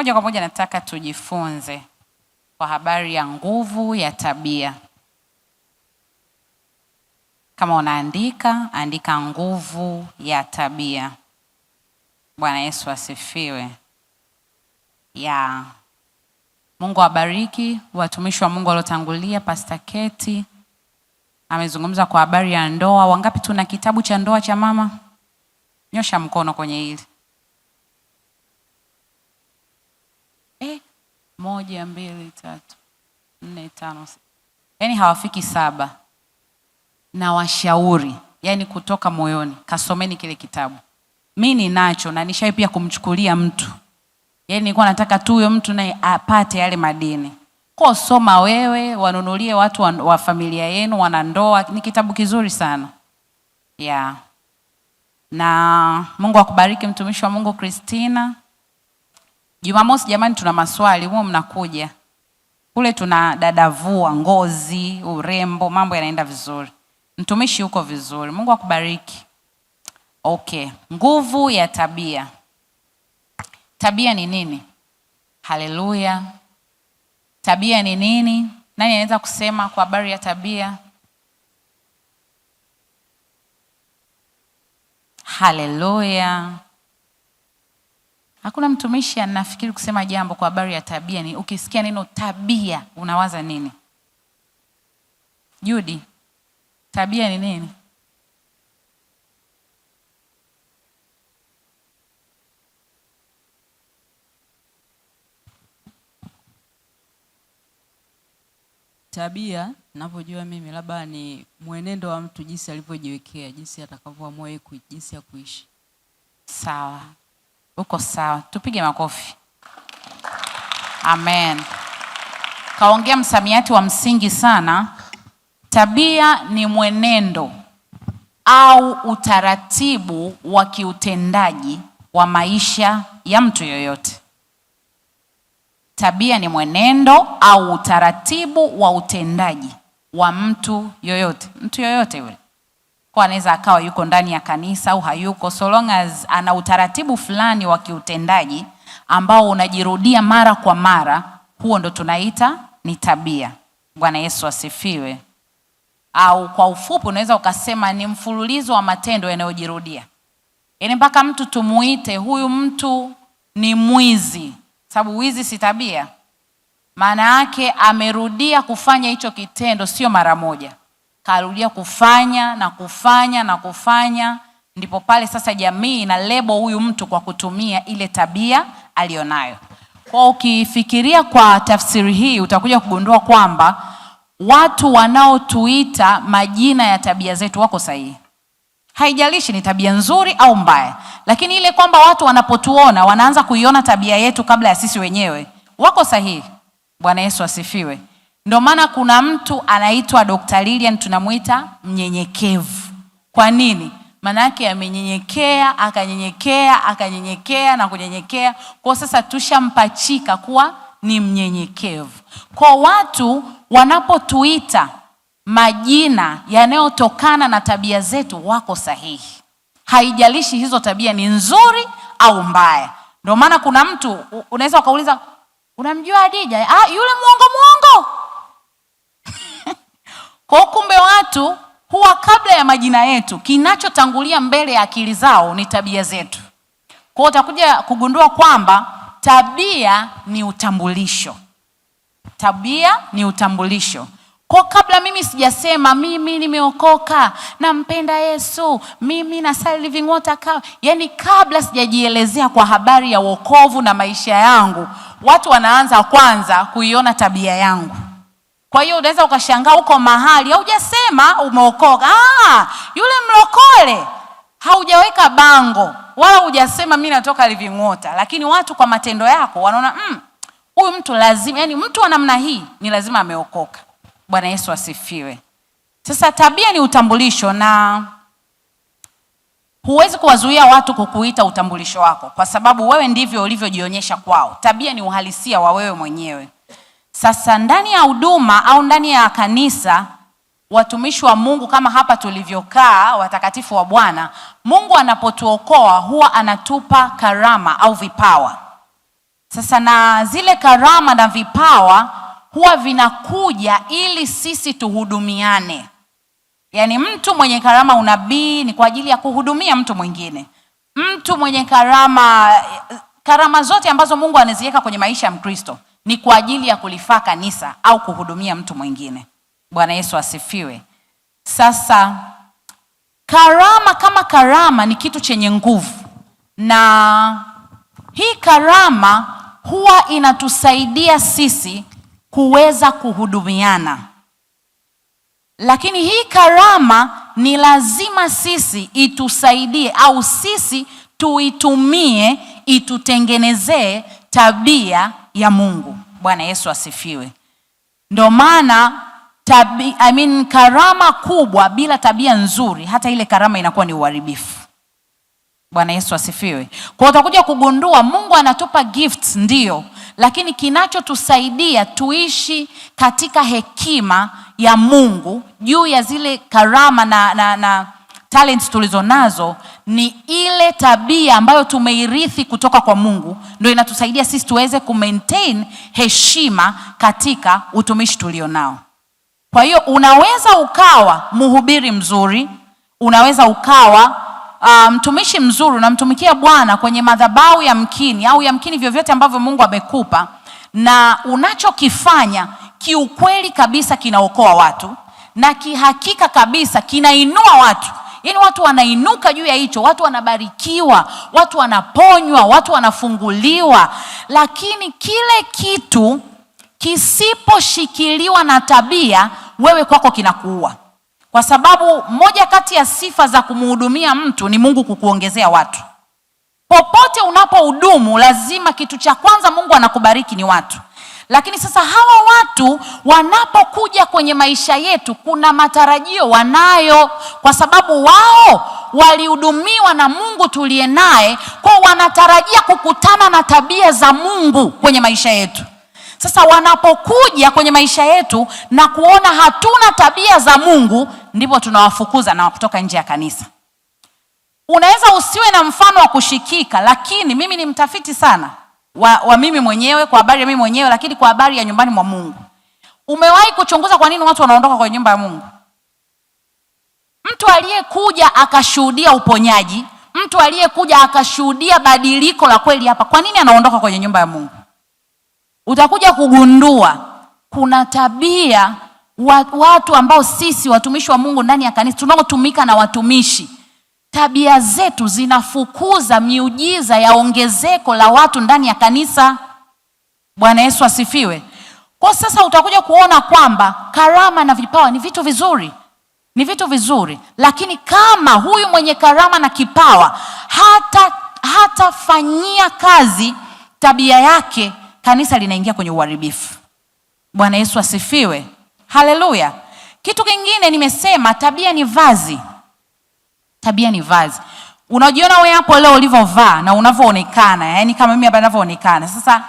Moja kwa moja nataka tujifunze kwa habari ya nguvu ya tabia. Kama unaandika, andika nguvu ya tabia. Bwana Yesu asifiwe. Mungu awabariki watumishi wa Mungu waliotangulia. Pastor Keti amezungumza kwa habari ya ndoa. Wangapi tuna kitabu cha ndoa cha mama? Nyosha mkono kwenye hili. 1, 2, 3, 4, 5. Yaani hawafiki 7. Na washauri, yaani kutoka moyoni, kasomeni kile kitabu. Mimi ninacho na nishai pia kumchukulia mtu. Yaani nilikuwa nataka tu huyo mtu naye apate yale madini. Kwa soma wewe, wanunulie watu wa familia yenu, wanandoa. Ni kitabu kizuri sana. Na Mungu akubariki mtumishi wa Mungu Christina. Jumamosi jamani tuna maswali, huo mnakuja. Kule tuna dadavua, ngozi, urembo, mambo yanaenda vizuri. Mtumishi uko vizuri. Mungu akubariki. Okay, nguvu ya tabia. Tabia ni nini? Haleluya. Tabia ni nini? Nani anaweza kusema kwa habari ya tabia? Haleluya. Hakuna mtumishi anafikiri kusema jambo kwa habari ya tabia. Ni ukisikia neno tabia unawaza nini? Judy, tabia ni nini? Tabia ninapojua mimi labda ni mwenendo wa mtu, jinsi alivyojiwekea, jinsi atakavyoamua yeye jinsi ya kuishi. Sawa. Uko sawa. Tupige makofi. Amen. Kaongea msamiati wa msingi sana. Tabia ni mwenendo au utaratibu wa kiutendaji wa maisha ya mtu yoyote. Tabia ni mwenendo au utaratibu wa utendaji wa mtu yoyote. Mtu yoyote yule. Kwa anaweza akawa yuko ndani ya kanisa au hayuko, so long as ana utaratibu fulani wa kiutendaji ambao unajirudia mara kwa mara, huo ndo tunaita ni tabia. Bwana Yesu asifiwe. Au kwa ufupi unaweza ukasema ni mfululizo wa matendo yanayojirudia. Yaani mpaka mtu tumuite huyu mtu ni mwizi, sababu wizi si tabia. Maana yake amerudia kufanya hicho kitendo, sio mara moja. Karudia kufanya na kufanya na kufanya, ndipo pale sasa jamii ina lebo huyu mtu kwa kutumia ile tabia alionayo. Kwa ukifikiria kwa tafsiri hii utakuja kugundua kwamba watu wanaotuita majina ya tabia zetu wako sahihi. Haijalishi ni tabia nzuri au mbaya, lakini ile kwamba watu wanapotuona wanaanza kuiona tabia yetu kabla ya sisi wenyewe, wako sahihi. Bwana Yesu asifiwe. Ndio maana kuna mtu anaitwa Dr. Lilian tunamuita mnyenyekevu. Kwa nini? Maana yake amenyenyekea, akanyenyekea na kunyenyekea. Kwa sasa tushampachika kuwa ni mnyenyekevu. Kwa watu wanapotuita majina yanayotokana na tabia zetu wako sahihi. Haijalishi hizo tabia ni nzuri au mbaya. Ndio maana kuna mtu unaweza ukauliza, unamjua Hadija? Yule muongo. Kwa kumbe watu huwa kabla ya majina yetu, kinachotangulia mbele ya akili zao ni tabia zetu. Kwa utakuja kugundua kwamba tabia ni utambulisho. Tabia ni utambulisho. Kwa kabla mimi sijasema mimi nimeokoka, nampenda Yesu, mimi nasali Living Water Car, yani kabla sijajielezea kwa habari ya wokovu na maisha yangu, watu wanaanza kwanza kuiona tabia yangu. Kwa hiyo unaweza ukashangaa uko mahali haujasema umeokoka. Yule mlokole haujaweka bango wala hujasema mimi natoka Living Water, lakini watu kwa matendo yako wanaona huyu mtu lazima, yani mtu wa namna hii ni lazima ameokoka. Bwana Yesu asifiwe. Sasa tabia ni utambulisho na huwezi kuwazuia watu kukuita utambulisho wako kwa sababu wewe ndivyo ulivyojionyesha kwao. Tabia ni uhalisia wa wewe mwenyewe. Sasa ndani ya huduma au ndani ya kanisa, watumishi wa Mungu kama hapa tulivyokaa, watakatifu wa Bwana, Mungu anapotuokoa huwa anatupa karama au vipawa. Sasa na zile karama na vipawa huwa vinakuja ili sisi tuhudumiane. Yaani mtu mwenye karama unabii ni kwa ajili ya kuhudumia mtu mwingine. Mtu mwenye karama zote ambazo Mungu anaziweka kwenye maisha ya Mkristo ni kwa ajili ya kulifaa kanisa au kuhudumia mtu mwingine. Bwana Yesu asifiwe. Sasa karama kama karama ni kitu chenye nguvu, na hii karama huwa inatusaidia sisi kuweza kuhudumiana. Lakini hii karama ni lazima sisi itusaidie au sisi tuitumie itutengenezee tabia ya Mungu. Bwana Yesu asifiwe. Ndio maana karama kubwa bila tabia nzuri, hata ile karama inakuwa ni uharibifu. Bwana Yesu asifiwe. Kwa utakuja kugundua Mungu anatupa gifts ndio, lakini kinachotusaidia tuishi katika hekima ya Mungu juu ya zile karama na talents tulizonazo ni ile tabia ambayo tumeirithi kutoka kwa Mungu, ndio inatusaidia sisi tuweze kumaintain heshima katika utumishi tulionao. Kwa hiyo unaweza ukawa mhubiri mzuri, unaweza ukawa mtumishi mzuri, unamtumikia Bwana kwenye madhabahu yamkini au yamkini vyovyote ambavyo Mungu amekupa, na unachokifanya kiukweli kabisa kinaokoa watu na kihakika kabisa kinainua watu. Yaani watu wanainuka juu ya hicho, watu wanabarikiwa, watu wanaponywa, watu wanafunguliwa. Lakini kile kitu kisiposhikiliwa na tabia, wewe kwako kinakuua. Kwa sababu moja kati ya sifa za kumhudumia mtu ni Mungu kukuongezea watu. Popote unapohudumu lazima kitu cha kwanza Mungu anakubariki ni watu. Lakini sasa hawa watu wanapokuja kwenye maisha yetu kuna matarajio wanayo, kwa sababu wao walihudumiwa na Mungu tuliye naye, kwa wanatarajia kukutana na tabia za Mungu kwenye maisha yetu. Sasa wanapokuja kwenye maisha yetu na kuona hatuna tabia za Mungu, ndipo tunawafukuza na kutoka nje ya kanisa. Unaweza usiwe na mfano wa kushikika, lakini mimi ni mtafiti sana wa mimi mwenyewe, kwa habari ya mimi mwenyewe, lakini kwa habari ya nyumbani mwa Mungu. Umewahi kuchunguza kwa nini watu wanaondoka kwenye nyumba ya Mungu? Mtu aliyekuja akashuhudia uponyaji, mtu aliyekuja akashuhudia badiliko la kweli hapa, kwa nini anaondoka kwenye nyumba ya Mungu? Utakuja kugundua kuna tabia watu ambao sisi watumishi wa Mungu ndani ya kanisa tunaotumika na watumishi, tabia zetu zinafukuza miujiza ya ongezeko la watu ndani ya kanisa. Bwana Yesu asifiwe. Kwa sasa utakuja kuona kwamba karama na vipawa ni vitu vizuri, ni vitu vizuri, lakini kama huyu mwenye karama na kipawa hatafanyia kazi tabia yake, kanisa linaingia kwenye uharibifu. Bwana Yesu asifiwe. Haleluya. Kitu kingine nimesema, tabia ni vazi. Tabia ni vazi. Unajiona wewe hapo leo ulivyovaa na unavyoonekana, yani kama mimi hapa ninavyoonekana. Sasa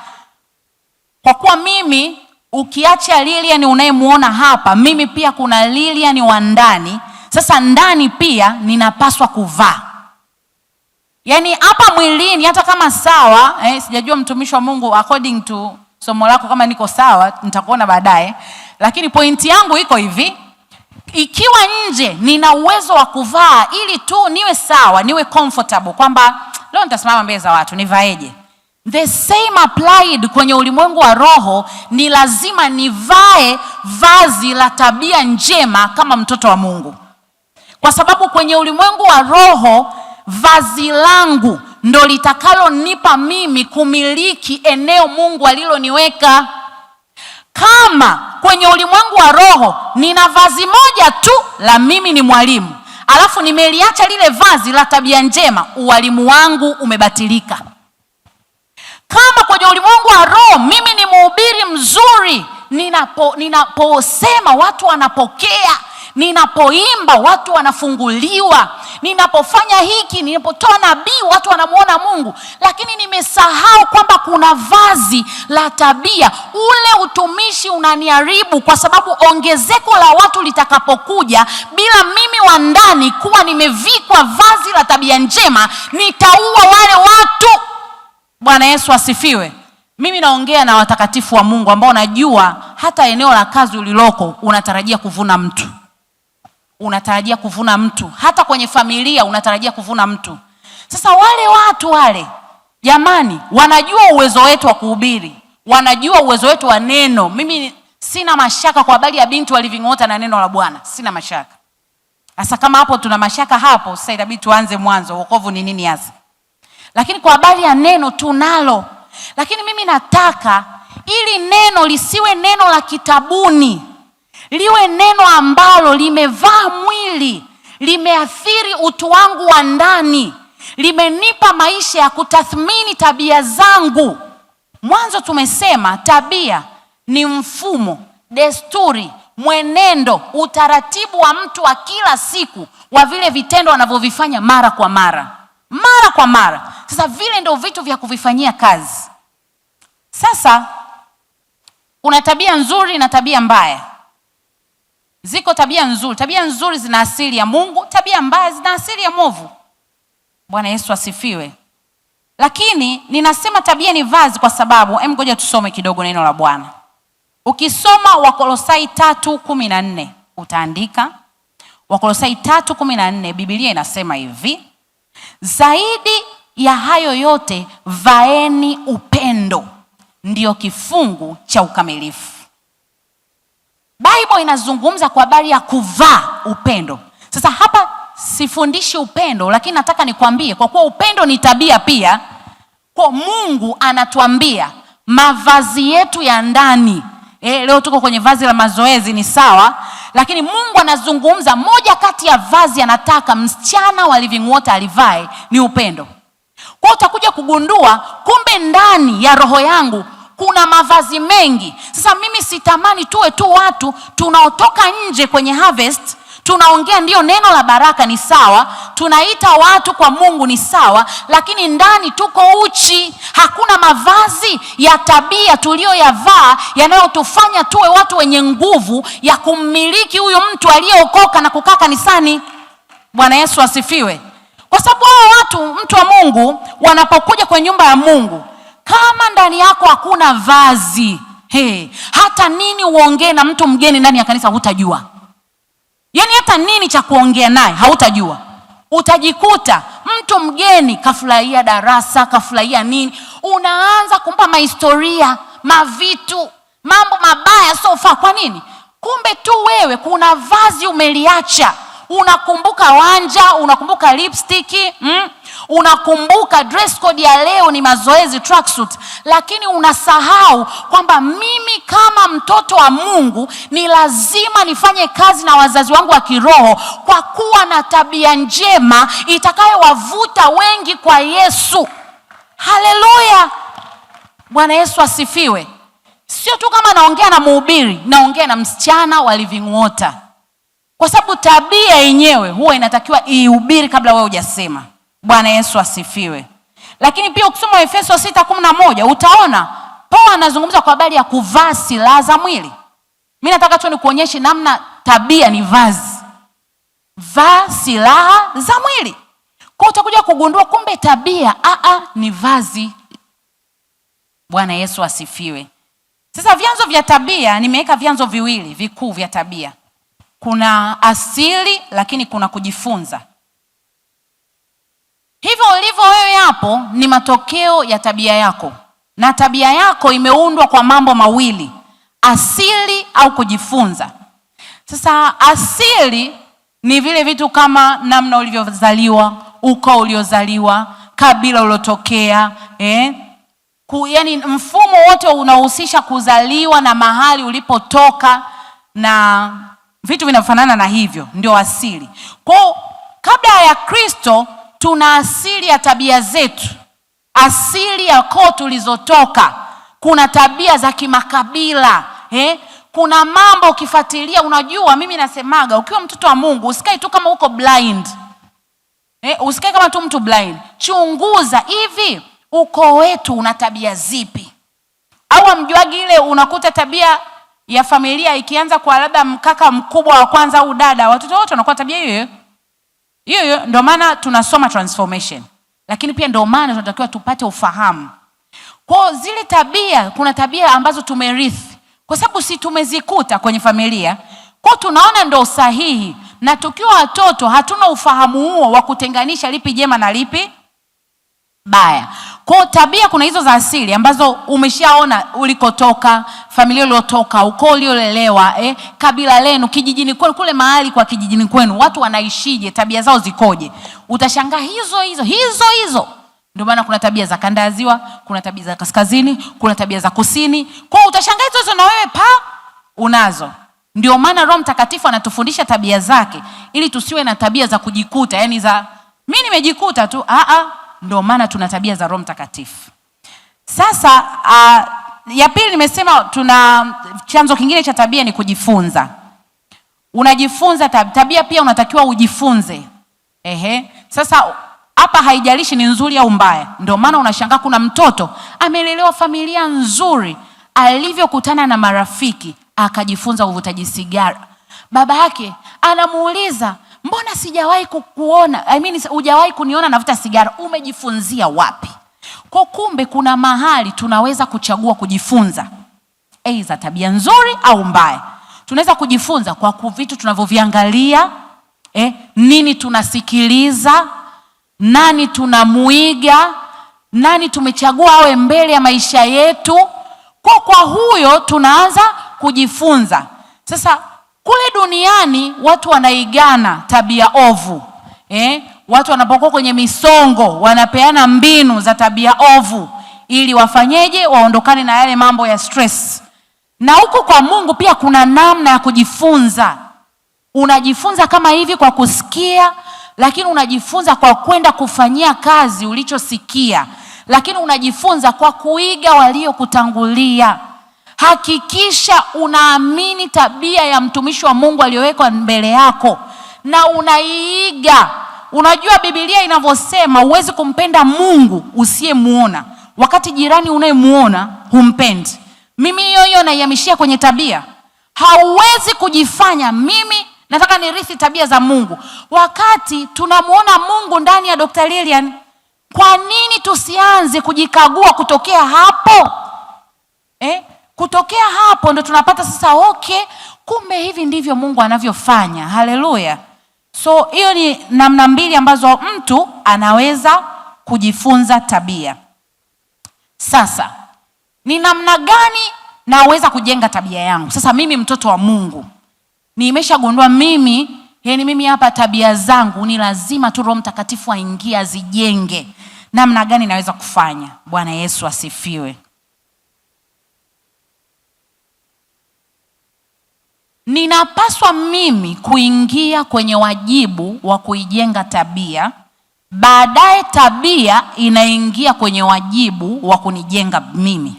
kwa kuwa mimi, ukiacha Lilian unayemuona hapa, mimi pia kuna Lilian wa ndani. Sasa ndani pia ninapaswa kuvaa. Yaani hapa mwilini hata kama sawa, sijajua mtumishi wa Mungu according to somo lako kama niko sawa, nitakuona baadaye. Lakini pointi yangu iko hivi, ikiwa nje nina uwezo wa kuvaa ili tu niwe sawa, niwe comfortable, kwamba leo nitasimama mbele za watu nivaeje. The same applied kwenye ulimwengu wa roho, ni lazima nivae vazi la tabia njema kama mtoto wa Mungu. Kwa sababu kwenye ulimwengu wa roho, vazi langu ndo litakalonipa mimi kumiliki eneo Mungu aliloniweka. Kama kwenye ulimwengu wa roho nina vazi moja tu la mimi ni mwalimu, alafu nimeliacha lile vazi la tabia njema, ualimu wangu umebatilika. Kama kwenye ulimwengu wa roho mimi ni mhubiri mzuri, ninaposema watu wanapokea, ninapoimba watu wanafunguliwa, ninapofanya hiki, ninapotoa nabii watu wanamuona Mungu, lakini nimesahau kwamba kuna vazi la tabia, ule utumishi unaniharibu, kwa sababu ongezeko la watu litakapokuja bila mimi wa ndani kuwa nimevikwa vazi la tabia njema, nitaua wale watu. Bwana Yesu asifiwe. Mimi naongea na watakatifu wa Mungu ambao najua hata eneo la kazi uliloko unatarajia kuvuna mtu. Unatarajia kuvuna mtu. Hata kwenye familia unatarajia kuvuna mtu. Sasa wale watu wale, jamani, wanajua uwezo wetu wa kuhubiri. Wanajua uwezo wetu wa neno. Mimi sina mashaka kwa habari ya binti wa Living Water na neno la Bwana. Sina mashaka. Sasa kama hapo tuna mashaka hapo, sasa inabidi tuanze mwanzo. Wokovu ni nini hasa? Lakini kwa habari ya neno tunalo. Lakini mimi nataka ili neno lisiwe neno la kitabuni. Liwe neno ambalo limevaa mwili, limeathiri utu wangu wa ndani, limenipa maisha ya kutathmini tabia zangu. Mwanzo tumesema tabia ni mfumo, desturi, mwenendo, utaratibu wa mtu wa kila siku wa vile vitendo anavyovifanya mara kwa mara. Mara kwa mara. Sasa vile ndio vitu vya kuvifanyia kazi. Sasa kuna tabia nzuri na tabia mbaya. Ziko tabia nzuri. Tabia nzuri zina asili ya Mungu, tabia mbaya zina asili ya mwovu. Bwana Yesu asifiwe. Lakini ninasema tabia ni vazi kwa sababu, ngoja tusome kidogo neno la Bwana. Ukisoma Wakolosai 3:14 utaandika Wakolosai 3:14, Biblia inasema hivi: zaidi ya hayo yote vaeni upendo, ndio kifungu cha ukamilifu. Bible inazungumza kwa habari ya kuvaa upendo. Sasa hapa sifundishi upendo, lakini nataka nikwambie kwa kuwa upendo ni tabia pia, kwa Mungu anatuambia mavazi yetu ya ndani. Leo tuko kwenye vazi la mazoezi, ni sawa, lakini Mungu anazungumza moja kati ya vazi anataka msichana wa Living Water alivae ni upendo. Kwa utakuja kugundua kumbe ndani ya roho yangu kuna mavazi mengi. Sasa mimi sitamani tuwe tu watu tunaotoka nje kwenye harvest, tunaongea ndio neno la baraka, ni sawa, tunaita watu kwa Mungu, ni sawa, lakini ndani tuko uchi. Hakuna mavazi ya tabia tuliyoyavaa yanayotufanya tuwe watu wenye nguvu ya kummiliki huyu mtu aliyeokoka na kukaa kanisani. Bwana Yesu asifiwe. Kwa sababu hao watu, mtu wa Mungu, wanapokuja kwenye nyumba ya Mungu, kama ndani yako hakuna vazi, hata nini uongee na mtu mgeni ndani ya kanisa hutajua. Yaani hata nini cha kuongea naye hautajua. Utajikuta mtu mgeni kafurahia darasa, kafurahia nini, unaanza kumpa mahistoria, mavitu, mambo mabaya sofa. Kwa nini? Kumbe tu wewe kuna vazi umeliacha. Unakumbuka wanja, unakumbuka lipstick, unakumbuka dress code ya leo ni mazoezi tracksuit, lakini unasahau kwamba mimi kama mtoto wa Mungu ni lazima nifanye kazi na wazazi wangu wa kiroho kwa kuwa na tabia njema itakayowavuta wengi kwa Yesu. Haleluya. Bwana Yesu asifiwe. Sio tu kama naongea na mhubiri, naongea na msichana wa Living Water. Kwa sababu tabia yenyewe huwa inatakiwa ihubiri kabla wewe hujasema. Bwana Yesu asifiwe. Lakini pia ukisoma Efeso 6:11 utaona Paulo anazungumza kwa habari ya kuvaa silaha za mwili. Mimi nataka tu nikuonyeshe namna tabia ni vazi. Vaa silaha za mwili. Kwa utakuja kugundua kumbe tabia ni vazi. Bwana Yesu asifiwe. Sasa vyanzo vya tabia, nimeweka vyanzo viwili vikuu vya tabia. Kuna asili, lakini kuna kujifunza. Hivyo ulivyo wewe hapo ni matokeo ya tabia yako. Na tabia yako imeundwa kwa mambo mawili, asili au kujifunza. Sasa asili ni vile vitu kama namna ulivyozaliwa, ukoo uliozaliwa, kabila ulotokea, yaani mfumo wote unahusisha kuzaliwa na mahali ulipotoka na vitu vinafanana na hivyo, ndio asili. Kwa kabla ya Kristo tuna asili ya tabia zetu, asili ya koo tulizotoka. Kuna tabia za kimakabila, kuna mambo ukifuatilia. Unajua mimi nasemaga ukiwa mtoto wa Mungu usikae tu kama uko blind. Usikae kama tu mtu blind. Chunguza hivi ukoo wetu una tabia zipi? Au amjuagi ile unakuta tabia ya familia ikianza kwa labda mkaka mkubwa wa kwanza au dada, watoto wote wanakuwa tabia hiyo hiyo. Ndio maana tunasoma transformation. Lakini pia ndio maana tunatakiwa tupate ufahamu Kwa zile tabia, kuna tabia ambazo tumerithi kwa sababu si tumezikuta kwenye familia, kwa tunaona ndo sahihi, na tukiwa watoto hatuna ufahamu huo wa kutenganisha lipi jema na lipi baya. Kwa tabia kuna hizo za asili ambazo umeshaona ulikotoka, familia uliotoka, ukoo uliolelewa, kabila lenu, kijijini kwenu, kule mahali kwa kijijini kwenu watu wanaishije, tabia zao zikoje, utashangaa hizo. Ndio maana kuna tabia za kanda ya ziwa, kuna tabia za kaskazini, kuna tabia za kusini. Kwa utashangaa hizo na wewe unazo. Ndio maana Roho Mtakatifu anatufundisha tabia zake ili tusiwe na tabia za kujikuta, yani za mimi nimejikuta tu. Ndio maana tuna tabia za Roho Mtakatifu. Sasa ya pili nimesema tuna chanzo kingine cha tabia ni kujifunza. Unajifunza tabia, pia unatakiwa ujifunze. Sasa hapa haijalishi ni nzuri au mbaya. Ndio maana unashangaa kuna mtoto amelelewa familia nzuri, alivyokutana na marafiki akajifunza uvutaji sigara. Baba yake anamuuliza, mbona sijawahi kukuona, hujawahi kuniona navuta sigara, umejifunzia wapi? Kwa kumbe kuna mahali tunaweza kuchagua kujifunza, za tabia nzuri au mbaya. Tunaweza kujifunza kwa vitu tunavyoviangalia, nini tunasikiliza, nani tunamuiga, nani tumechagua awe mbele ya maisha yetu. Kwa huyo tunaanza kujifunza. Sasa kule duniani watu wanaigana tabia ovu. Watu wanapokuwa kwenye misongo wanapeana mbinu za tabia ovu ili wafanyeje, waondokane na yale mambo ya stress. Na huko kwa Mungu pia kuna namna ya kujifunza. Unajifunza kama hivi kwa kusikia, lakini unajifunza kwa kwenda kufanyia kazi ulichosikia, lakini unajifunza kwa kuiga waliokutangulia. Hakikisha unaamini tabia ya mtumishi wa Mungu aliyowekwa mbele yako na unaiiga. Unajua Biblia inavyosema huwezi kumpenda Mungu usiyemuona, wakati jirani unayemuona humpendi. Mimi hiyo naihamishia kwenye tabia. Hauwezi kujifanya mimi nataka nirithi tabia za Mungu wakati tunamuona Mungu ndani ya Dr. Lilian. Kwa nini tusianze kujikagua kutokea hapo? Kutokea hapo ndo tunapata sasa, kumbe hivi ndivyo Mungu anavyofanya. Haleluya. So hiyo ni namna mbili ambazo mtu anaweza kujifunza tabia. Sasa ni namna gani naweza kujenga tabia yangu? Sasa mimi mtoto wa Mungu nimeshagundua mimi hapa tabia zangu ni lazima tu Roho Mtakatifu aingie azijenge. Namna gani naweza kufanya? Bwana Yesu asifiwe. Ninapaswa mimi kuingia kwenye wajibu wa kuijenga tabia, baadaye tabia inaingia kwenye wajibu wa kunijenga mimi.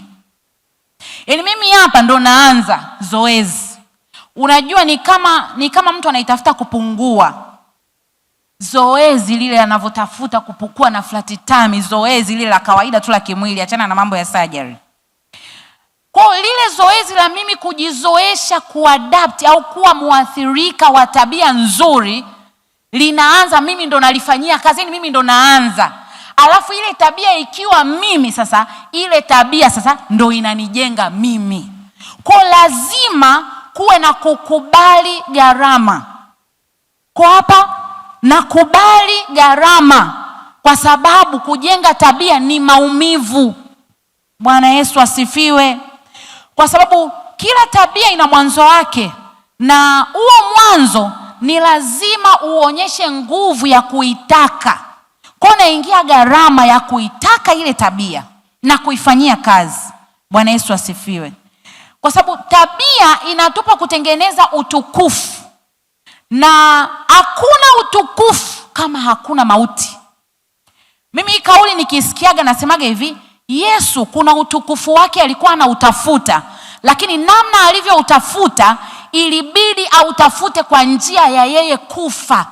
Mimi hapa ndo naanza zoezi. Unajua ni kama mtu anaitafuta kupungua. Zoezi lile anavyotafuta kupukua na flat tummy, zoezi lile la kawaida tu la kimwili, achana na mambo ya surgery. Kwa lile zoezi la mimi kujizoesha kuadapt au kuwa muathirika wa tabia nzuri linaanza, mimi ndo nalifanyia kazi, mimi ndo naanza. Alafu ile tabia ikiwa mimi sasa, ile tabia sasa ndo inanijenga mimi. Kwa lazima kuwe na kukubali gharama. Kwa hapa nakubali gharama kwa sababu kujenga tabia ni maumivu. Bwana Yesu asifiwe. Kwa sababu kila tabia ina mwanzo wake, na huo mwanzo ni lazima uonyeshe nguvu ya kuitaka. Kwa naingia gharama ya kuitaka ile tabia na kuifanyia kazi. Bwana Yesu asifiwe. Kwa sababu tabia inatupa kutengeneza utukufu, na hakuna utukufu kama hakuna mauti. Mimi hii kauli nikisikiaga nasemaga hivi, Yesu kuna utukufu wake alikuwa anautafuta, lakini namna alivyoutafuta ilibidi autafute kwa njia ya yeye kufa.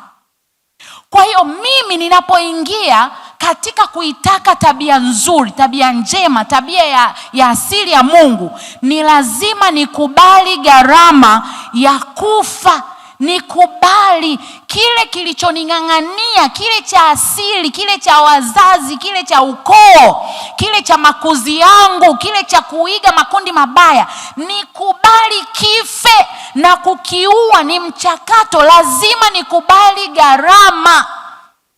Kwa hiyo mimi ninapoingia katika kuitaka tabia nzuri, tabia njema, tabia ya asili ya Mungu, ni lazima nikubali gharama ya kufa. Nikubali kile kilichoning'ang'ania, kile cha asili, kile cha wazazi, kile cha ukoo, kile cha makuzi yangu, kile cha kuiga makundi mabaya. Nikubali kife, na kukiua ni mchakato. Lazima nikubali gharama.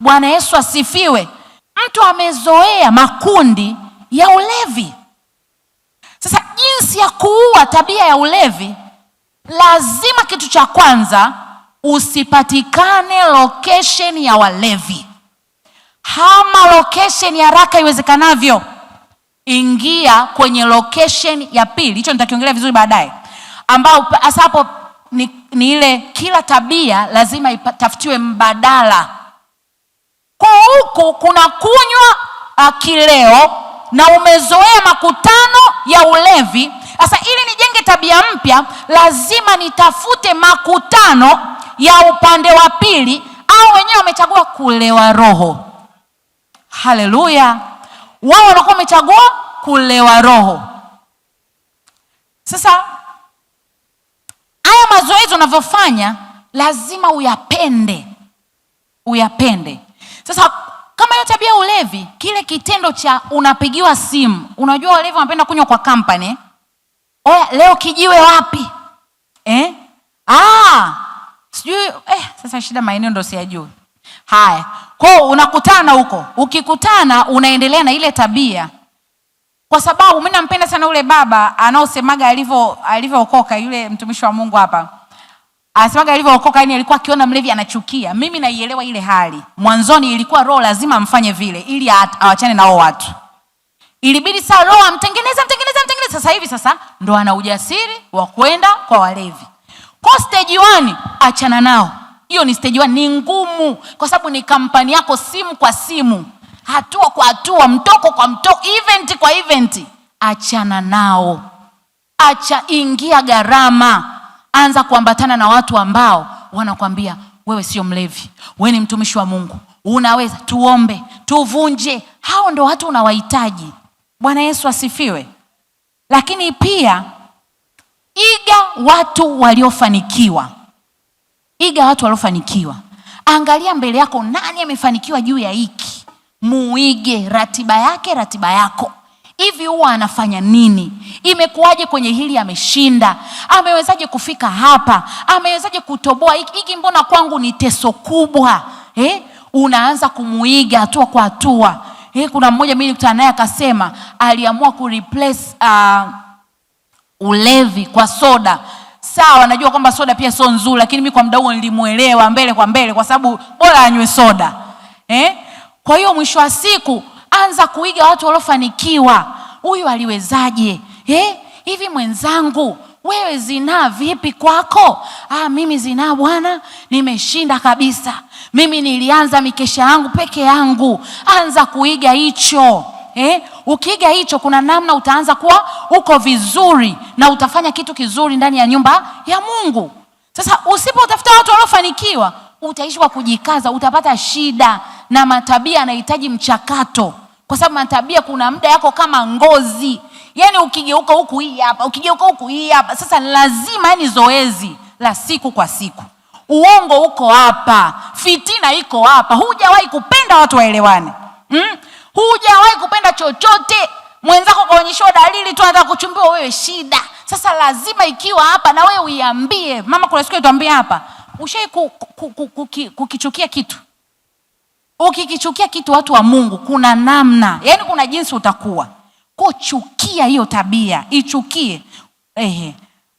Bwana Yesu asifiwe. Mtu amezoea makundi ya ulevi. Sasa jinsi ya kuua tabia ya ulevi, lazima kitu cha kwanza usipatikane location ya walevi. Hama location ya haraka iwezekanavyo. Ingia kwenye location ya pili. Hicho nitakiongelea vizuri baadaye. Ambao hasa hapo ni ile kila tabia lazima itafutiwe mbadala. Kwa huku kuna kunywa kileo na umezoea makutano ya ulevi. Sasa ili nijenge tabia mpya, lazima nitafute makutano ya upande wa pili, au wenyewe wamechagua kulewa roho. Haleluya. Wao wanakuwa wamechagua kulewa roho. Sasa haya mazoezi unavyofanya lazima uyapende. Sasa kama hiyo tabia ulevi, kile kitendo cha unapigiwa simu. Unajua walevi wanapenda kunywa kwa company. Oya, leo kijiwe wapi? Sijui sasa shida maeneo ndo siyajui. Haya. Kwa unakutana huko. Ukikutana unaendelea na ile tabia. Kwa sababu mimi nampenda sana ule baba anaosemaga alivyookoka, yule mtumishi wa Mungu hapa. Anasemaga alivyookoka, yani alikuwa akiona mlevi anachukia. Mimi naielewa ile hali. Mwanzoni ilikuwa roho lazima amfanye vile ili awachane na hao watu. Ilibidi saa roho amtengeneza. Sasa hivi ndo ana ujasiri wa kwenda kwa walevi. Kwa stage 1 achana nao. Hiyo ni stage 1, ni ngumu kwa sababu ni kampani yako, simu kwa simu, hatua kwa hatua, mtoko kwa mtoko, event kwa event. Achana nao. Ingia gharama. Anza kuambatana na watu ambao wanakwambia wewe sio mlevi, wewe ni mtumishi wa Mungu, unaweza, tuombe, tuvunje. Hao ndio watu unawahitaji. Bwana Yesu asifiwe. Lakini pia iga watu waliofanikiwa. Angalia mbele yako, nani amefanikiwa juu ya hiki? Muige ratiba yako. Hivi huwa anafanya nini? Imekuwaje kwenye hili ameshinda? Amewezaje kufika hapa? Amewezaje kutoboa hiki? Mbona kwangu ni teso kubwa? Unaanza kumuiga hatua kwa hatua. Kuna mmoja mimi nilikutana naye akasema aliamua kureplace ulevi kwa soda. Sawa, najua kwamba soda pia sio nzuri, lakini mimi kwa muda huo nilimuelewa mbele kwa sababu bora anywe soda. Kwa hiyo mwisho wa siku anza kuiga watu waliofanikiwa. Huyu aliwezaje? Hivi mwenzangu, wewe zinaa vipi kwako? Mimi zinaa bwana, nimeshinda kabisa. Mimi nilianza mikesha yangu peke yangu. Anza kuiga hicho. Ukiiga hicho, kuna namna utaanza kuwa uko vizuri na utafanya kitu kizuri ndani ya nyumba ya Mungu. Sasa usipotafuta watu waliofanikiwa, utaishi kwa kujikaza, utapata shida. Na matabia yanahitaji mchakato. Kwa sababu matabia kuna muda yako kama ngozi. Yani ukigeuka huku hii hapa, ukigeuka huku hii hapa. Sasa lazima ni zoezi la siku kwa siku. Uongo uko hapa, fitina iko hapa. Hujawahi kupenda watu waelewane. Hujawahi kupenda chochote. Mwenzako kaonyeshwa dalili tu anataka kuchumbiwa, wewe shida. Sasa lazima ikiwa hapa na wewe uiambie. Mama kuna siku tuambie hapa, ushai kukichukia kitu. Ukikichukia kitu, watu wa Mungu, kuna namna, yani kuna jinsi utakuwa. Kuchukia hiyo tabia, ichukie.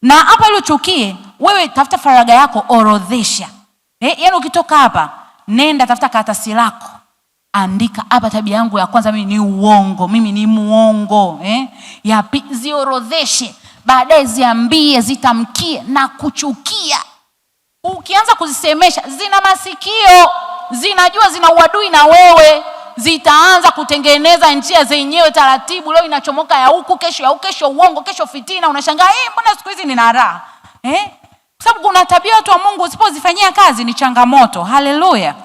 Na hapa ile uchukie, wewe tafuta faraga yako, orodhesha. Yani ukitoka hapa, nenda tafuta karatasi lako. Andika hapa, tabia yangu ya kwanza mimi ni uongo, mimi ni muongo. Ziorodheshe, baadaye ziambie, zitamkie na kuchukia. Ukianza kuzisemesha, zina masikio, zinajua zina uadui na wewe, zitaanza kutengeneza njia zenyewe taratibu. Leo inachomoka ya huku, kesho ya huku, kesho uongo, kesho fitina. Unashangaa, mbona siku hizi nina raha? Kwa sababu kuna tabia watu wa Mungu usipozifanyia kazi ni changamoto. Haleluya.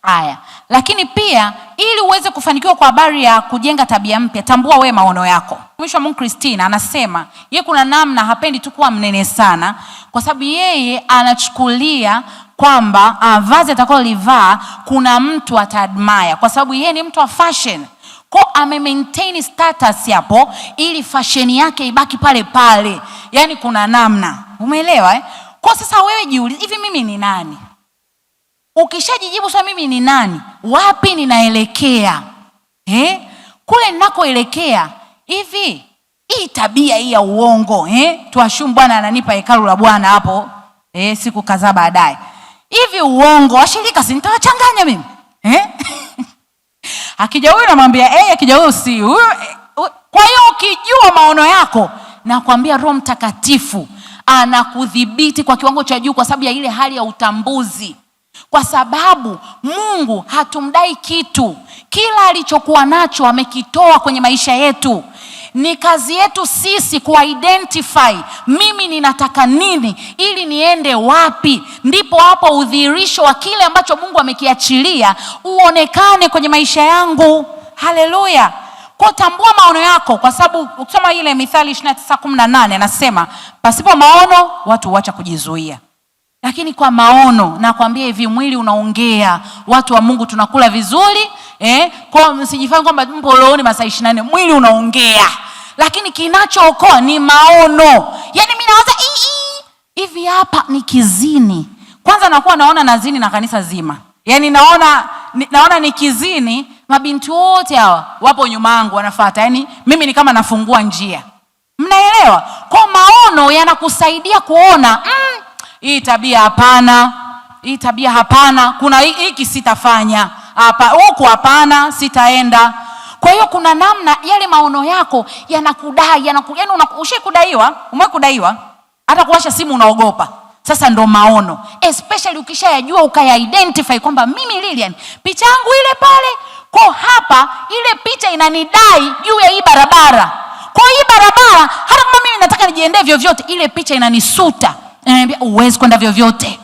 Haya, lakini pia ili uweze kufanikiwa kwa habari ya kujenga tabia mpya, tambua we maono yako. Mwisho wa Mungu Christina anasema yeye kuna namna hapendi tu kuwa mnene sana, kwa sababu yeye anachukulia kwamba vazi atakalolivaa kuna mtu ataadmire, kwa sababu yeye ni mtu wa fashion. Kwa ame-maintain status hapo ili fashion yake ibaki pale pale. Yaani kuna namna. Umeelewa eh? Kwa sasa wewe jiulize, hivi mimi ni nani? Ukishajijibu sasa mimi ni nani? Wapi ninaelekea? Kule ninakoelekea, hivi hii tabia hii ya uongo, tuashumu Bwana ananipa hekalu la Bwana hapo, siku kadhaa baadaye. Hivi uongo, washirika si nitawachanganya mimi? Akija huyu namwambia akija huyu si huyu. Kwa hiyo ukijua maono yako, nakwambia Roho Mtakatifu anakudhibiti kwa kiwango cha juu, kwa sababu ya ile hali ya utambuzi. Kwa sababu Mungu hatumdai kitu. Kila alichokuwa nacho amekitoa kwenye maisha yetu. Ni kazi yetu sisi ku-identify mimi ninataka nini, ili niende wapi. Ndipo hapo udhihirisho wa kile ambacho Mungu amekiachilia uonekane kwenye maisha yangu. Haleluya. Kwa tambua maono yako, kwa sababu ukisoma ile Mithali 29:18 anasema pasipo maono watu huacha kujizuia. Lakini kwa maono nakwambia hivi, mwili unaongea. Watu wa Mungu tunakula vizuri, kwa msijifanye kwamba mpo rohoni masaa 24, mwili unaongea. Lakini kinachookoa ni maono. Yaani mimi naanza hivi hapa nikizini. Kwanza nakuwa naona nazini na kanisa zima. Yaani naona nikizini, mabinti wote hawa wapo nyuma yangu wanafuata. Yaani mimi ni kama nafungua njia. Mnaelewa? Kwa maono yanakusaidia kuona hii tabia hapana, hii tabia hapana, kuna hiki sitafanya, hapa huko hapana, sitaenda. Kwa hiyo kuna namna yale maono yako yanakudai, yaani ushakudaiwa, umekudaiwa, hata kuwasha simu unaogopa. Sasa ndo maono. Especially ukishayajua ukaya-identify kwamba mimi Lilian, picha yangu ile pale, kwa hapa ile picha inanidai juu ya hii barabara. Kwa hii barabara hata kama mimi nataka nijiendee vyovyote, ile picha inanisuta. Ananiambia uwezi kwenda vyovyote.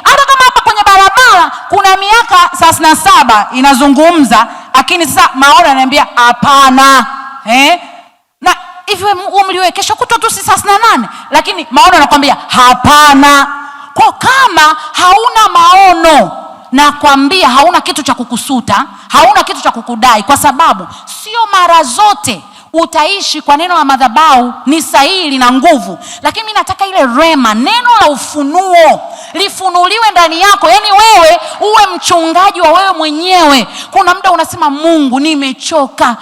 Hata kama hapa kwenye barabara kuna miaka 37 inazungumza, lakini sasa maono ananiambia hapana. Na hivi umliwe kesho kutwa tu 38, lakini maono anakuambia hapana. Kwa kama hauna maono, nakwambia hauna kitu cha kukusuta, hauna kitu cha kukudai, kwa sababu sio mara zote utaishi kwa neno la madhabahu ni sahihi na nguvu. Lakini mimi nataka ile rema, neno la ufunuo lifunuliwe ndani yako. Yaani wewe uwe mchungaji wa wewe mwenyewe. Kuna muda unasema Mungu nimechoka.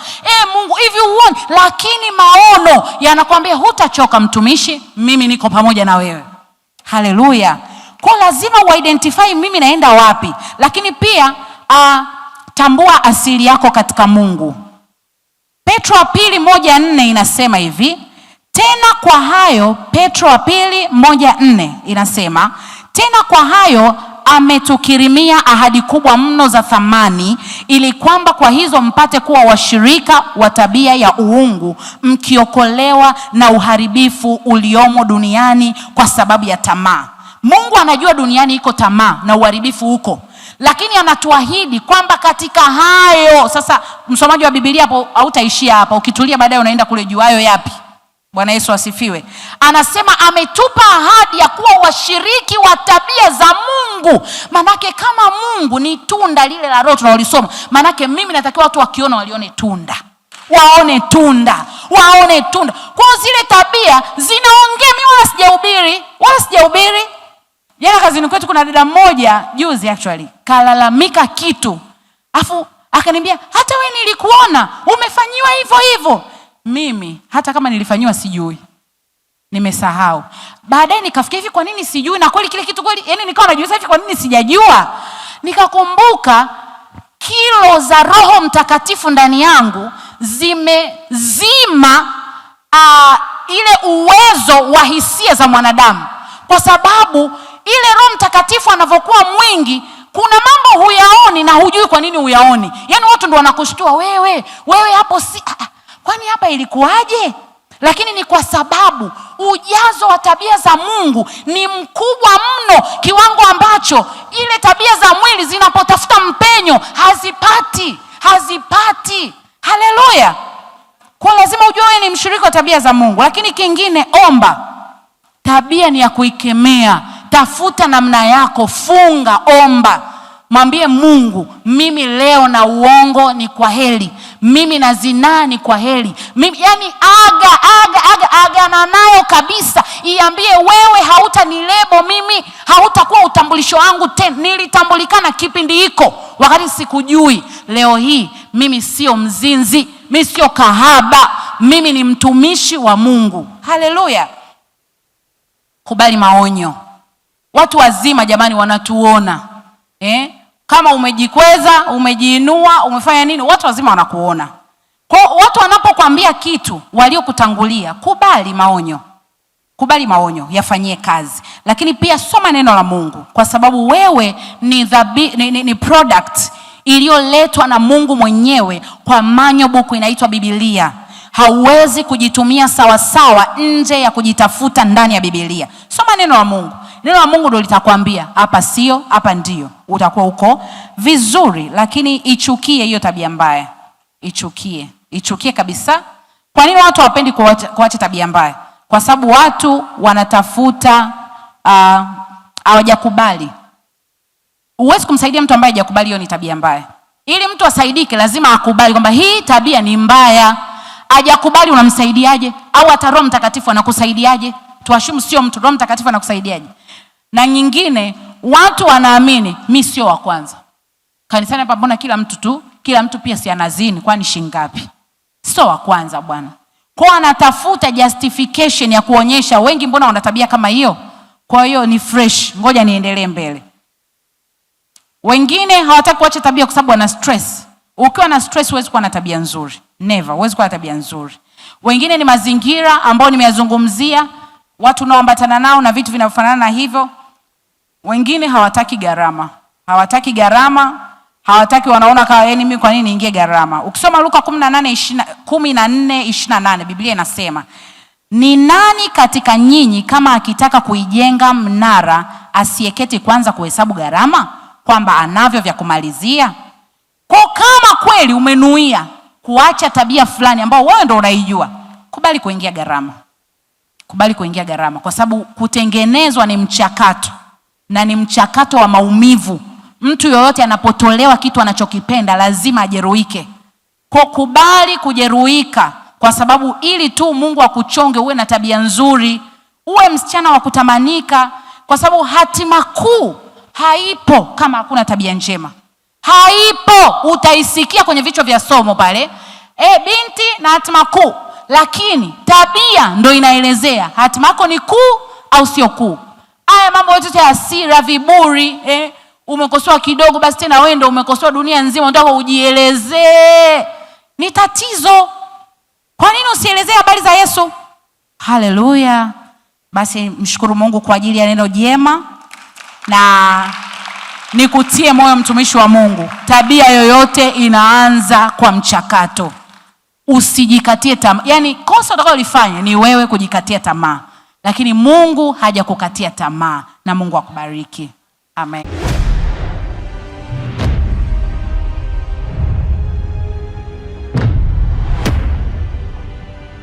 Mungu hivi uone, lakini maono yanakwambia hutachoka mtumishi, mimi niko pamoja na wewe. Haleluya. Kwa lazima uidentify mimi naenda wapi. Lakini pia tambua asili yako katika Mungu. Petro wa pili 1:4 inasema hivi, tena kwa hayo, Petro wa pili 1:4 inasema, tena kwa hayo ametukirimia ahadi kubwa mno za thamani, ili kwamba kwa hizo mpate kuwa washirika wa tabia ya uungu, mkiokolewa na uharibifu uliomo duniani kwa sababu ya tamaa. Mungu anajua duniani iko tamaa na uharibifu huko, lakini anatuahidi kwamba katika hayo. Sasa msomaji wa Biblia hapo hautaishia hapa, ukitulia baadaye unaenda kule juu. Hayo yapi? Bwana Yesu asifiwe. Anasema ametupa ahadi ya kuwa washiriki wa tabia za Mungu. Manake kama Mungu ni tunda lile la Roho tunalolisoma, manake mimi natakiwa watu wakiona walione tunda. Waone tunda, waone tunda. Kwa zile tabia zinaongea. Mimi wala sijahubiri. Jana kazini kwetu kuna dada mmoja juzi actually kalalamika kitu. Afu akaniambia hata wewe nilikuona umefanyiwa hivyo. Mimi hata kama nilifanywa sijui. Nimesahau. Baadaye nikafikia hivi kwa nini sijui, na kweli kile kitu kweli, yaani nikawa najiuliza hivi kwa nini sijajua. Nikakumbuka kilo za Roho Mtakatifu ndani yangu zimezima ile uwezo wa hisia za mwanadamu. Kwa sababu ile Roho Mtakatifu anavyokuwa mwingi, kuna mambo huyaoni na hujui kwa nini huyaoni. Yaani watu ndio wanakushtua wewe hapo kwani hapa ilikuwaje? lakini ni kwa sababu ujazo wa tabia za Mungu ni mkubwa mno, kiwango ambacho ile tabia za mwili zinapotafuta mpenyo hazipati. Haleluya! Kwa lazima ujue wewe ni mshirika wa tabia za Mungu. Lakini kingine, omba. Tabia ni ya kuikemea. Tafuta namna yako, funga, omba. Mwambie Mungu, mimi leo na uongo ni kwa heri. Mimi na zinaa ni kwa heri. Yani agana nayo kabisa. Iambie wewe hautanilebo mimi, hautakuwa utambulisho wangu tena. Nilitambulikana kipindi hiko wakati sikujui. Leo hii mimi sio mzinzi, mimi sio kahaba, mimi ni mtumishi wa Mungu. Haleluya! Kubali maonyo. Watu wazima jamani wanatuona. Kama umejikweza, umejiinua, umefanya nini, watu wazima wanakuona. Kwa watu wanapokuambia kitu waliokutangulia, kubali maonyo. Kubali maonyo, yafanyie kazi. Lakini pia soma neno la Mungu, kwa sababu wewe ni product iliyoletwa na Mungu mwenyewe kwa manyo buku inaitwa Biblia. Hauwezi kujitumia sawa nje ya kujitafuta ndani ya Biblia. Soma neno la Mungu. Neno la Mungu ndio litakwambia hapa sio, hapa ndio. Utakuwa uko vizuri. Lakini ichukie hiyo tabia mbaya. Ichukie kabisa. Kwa nini watu hawapendi kuacha tabia mbaya? Kwa sababu watu wanatafuta hawajakubali. Huwezi kumsaidia mtu ambaye hajakubali hiyo ni tabia mbaya. Ili mtu asaidike lazima akubali kwamba hii tabia ni mbaya. Hajakubali unamsaidiaje? Au hata Roho Mtakatifu anakusaidiaje? Tuashumu sio mtu, Roho Mtakatifu anakusaidiaje? Na nyingine, watu wanaamini mimi sio wa kwanza. Kanisani hapa mbona kila mtu pia si anazini, kwani shingapi? Sio wa kwanza bwana. Kwa anatafuta justification ya kuonyesha wengi mbona wana tabia kama hiyo. Kwa hiyo ni fresh, ngoja niendelee mbele. Wengine hawataka kuacha tabia kwa sababu wana stress. Ukiwa na stress huwezi kuwa na tabia nzuri. Never, huwezi kuwa na tabia nzuri. Wengine ni mazingira ambao nimeyazungumzia, watu unaoambatana nao na vitu vinavyofanana na hivyo. Wengine hawataki gharama. Hawataki, wanaona kama mimi kwa nini niingie gharama. Ukisoma Luka 14:28 Biblia inasema, ni nani katika nyinyi kama akitaka kuijenga mnara asiyeketi kwanza kuhesabu gharama kwamba anavyo vya kumalizia? Kwa kama kweli umenuia kuacha tabia fulani ambao wewe ndio unaijua, kubali kuingia gharama. Kwa sababu kutengenezwa ni mchakato, na ni mchakato wa maumivu. Mtu yoyote anapotolewa kitu anachokipenda lazima ajeruhike. Kwa kubali kujeruhika, kwa sababu ili tu Mungu akuchonge uwe na tabia nzuri, uwe msichana wa kutamanika. Kwa sababu hatima kuu haipo kama hakuna tabia njema. Haipo, utaisikia kwenye vichwa vya somo pale. Binti na hatima kuu. Lakini tabia ndo inaelezea hatima yako ni kuu au sio kuu. Haya mambo yote ya hasira, viburi, umekosoa kidogo basi tena wewe ndo umekosoa dunia nzima, unataka ujielezee. Ni tatizo. Kwa nini usielezee habari za Yesu? Haleluya. Basi mshukuru Mungu kwa ajili ya neno jema, na nikutie moyo mtumishi wa Mungu. Tabia yoyote inaanza kwa mchakato. Usijikatie tamaa. Yaani kosa utakalolifanya ni wewe kujikatia tamaa. Lakini Mungu hajakukatia tamaa, na Mungu akubariki. Amen.